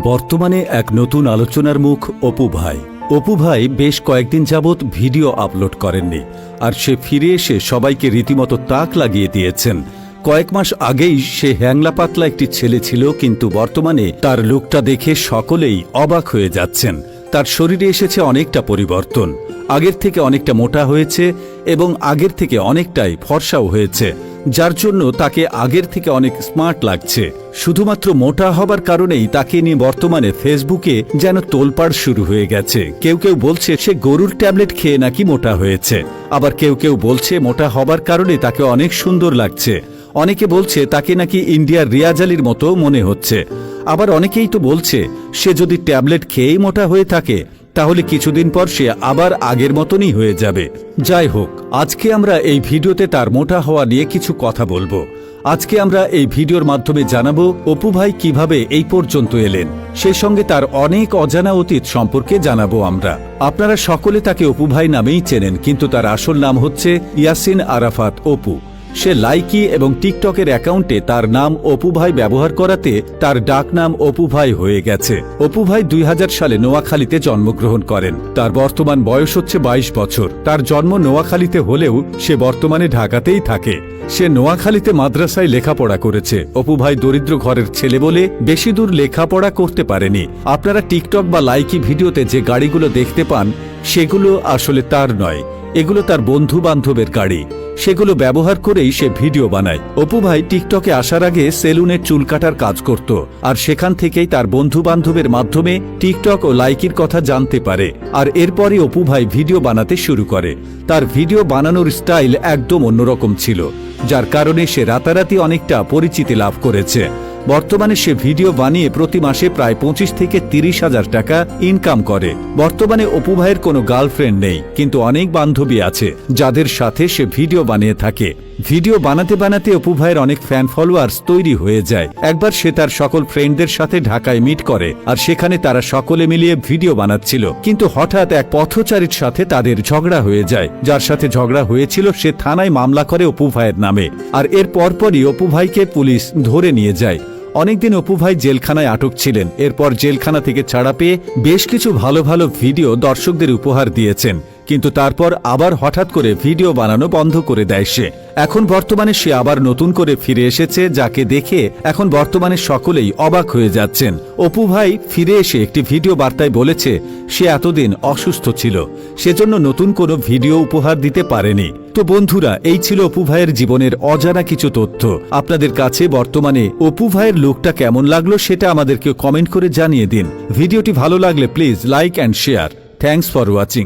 বর্তমানে এক নতুন আলোচনার মুখ অপু ভাই। অপু ভাই বেশ কয়েকদিন যাবৎ ভিডিও আপলোড করেননি, আর সে ফিরে এসে সবাইকে রীতিমতো তাক লাগিয়ে দিয়েছেন। কয়েক মাস আগেই সে হ্যাংলা পাতলা একটি ছেলে ছিল, কিন্তু বর্তমানে তার লুকটা দেখে সকলেই অবাক হয়ে যাচ্ছেন। তার শরীরে এসেছে অনেকটা পরিবর্তন, আগের থেকে অনেকটা মোটা হয়েছে এবং আগের থেকে অনেকটাই ফর্সাও হয়েছে, যার জন্য তাকে আগের থেকে অনেক স্মার্ট লাগছে। শুধুমাত্র মোটা হবার কারণেই তাকে নিয়ে বর্তমানে ফেসবুকে যেন তোলপাড় শুরু হয়ে গেছে। কেউ কেউ বলছে সে গরুর ট্যাবলেট খেয়ে নাকি মোটা হয়েছে, আবার কেউ কেউ বলছে মোটা হবার কারণে তাকে অনেক সুন্দর লাগছে। অনেকে বলছে তাকে নাকি ইন্ডিয়ার রিয়াজ আলীর মতো মনে হচ্ছে। আবার অনেকেই তো বলছে সে যদি ট্যাবলেট খেয়েই মোটা হয়ে থাকে তাহলে কিছুদিন পর সে আবার আগের মতনই হয়ে যাবে। যাই হোক, আজকে আমরা এই ভিডিওতে তার মোটা হওয়া নিয়ে কিছু কথা বলবো। আজকে আমরা এই ভিডিওর মাধ্যমে জানাবো অপু ভাই কিভাবে এই পর্যন্ত এলেন, সেই সঙ্গে তার অনেক অজানা অতীত সম্পর্কে জানাবো আমরা। আপনারা সকলে তাকে অপু ভাই নামেই চেনেন, কিন্তু তার আসল নাম হচ্ছে ইয়াসিন আরাফাত অপু। সে লাইকি এবং টিকটকের অ্যাকাউন্টে তার নাম অপু ভাই ব্যবহার করাতে তার ডাক নাম অপু ভাই হয়ে গেছে। অপু ভাই 2000 সালে নোয়াখালীতে জন্মগ্রহণ করেন। তার বর্তমান বয়স হচ্ছে 22 বছর। তার জন্ম নোয়াখালীতে হলেও সে বর্তমানে ঢাকাতেই থাকে। সে নোয়াখালীতে মাদ্রাসায় লেখাপড়া করেছে। অপু ভাই দরিদ্র ঘরের ছেলে বলে বেশি দূর লেখাপড়া করতে পারেনি। আপনারা টিকটক বা লাইকি ভিডিওতে যে গাড়িগুলো দেখতে পান সেগুলো আসলে তার নয়, এগুলো তার বন্ধু বান্ধবের গাড়ি। সেগুলো ব্যবহার করেই সে ভিডিও বানায়। অপু ভাই টিকটকে আসার আগে সেলুনের চুল কাটার কাজ করত, আর সেখান থেকেই তার বন্ধু বান্ধবের মাধ্যমে টিকটক ও লাইকির কথা জানতে পারে। আর এরপরই অপু ভাই ভিডিও বানাতে শুরু করে। তার ভিডিও বানানোর স্টাইল একদম অন্যরকম ছিল, যার কারণে সে রাতারাতি অনেকটা পরিচিতি লাভ করেছে। বর্তমানে সে ভিডিও বানিয়ে প্রতি মাসে প্রায় 25 থেকে 30 হাজার টাকা ইনকাম করে। বর্তমানে অপু ভাইয়ের কোনো গার্লফ্রেন্ড নেই, কিন্তু অনেক বান্ধবী আছে যাদের সাথে সে ভিডিও বানিয়ে থাকে। ভিডিও বানাতে বানাতে অপু ভাইয়ের অনেক ফ্যান ফলোয়ার্স তৈরি হয়ে যায়। একবার সে তার সকল ফ্রেন্ডদের সাথে ঢাকায় মিট করে, আর সেখানে তারা সকলে মিলিয়ে ভিডিও বানাচ্ছিল। কিন্তু হঠাৎ এক পথচারীর সাথে তাদের ঝগড়া হয়ে যায়। যার সাথে ঝগড়া হয়েছিল সে থানায় মামলা করে অপু ভাইয়ের নামে, আর এর পরপরই অপু ভাইকে পুলিশ ধরে নিয়ে যায়। অনেকদিন অপু ভাই জেলখানায় আটক ছিলেন। এরপর জেলখানা থেকে ছাড়া পেয়ে বেশ কিছু ভালো ভালো ভিডিও দর্শকদের উপহার দিয়েছেন, কিন্তু তারপর আবার হঠাৎ করে ভিডিও বানানো বন্ধ করে দেয় সে। এখন বর্তমানে সে আবার নতুন করে ফিরে এসেছে, যাকে দেখে এখন বর্তমানে সকলেই অবাক হয়ে যাচ্ছেন। অপু ভাই ফিরে এসে একটি ভিডিও বার্তায় বলেছে সে এতদিন অসুস্থ ছিল, সেজন্য নতুন কোনো ভিডিও উপহার দিতে পারেনি। তো বন্ধুরা, এই ছিল অপু ভাইয়ের জীবনের অজানা কিছু তথ্য। আপনাদের কাছে বর্তমানে অপু ভাইয়ের লুকটা কেমন লাগলো সেটা আমাদেরকে কমেন্ট করে জানিয়ে দিন। ভিডিওটি ভালো লাগলে please like and share. Thanks for watching.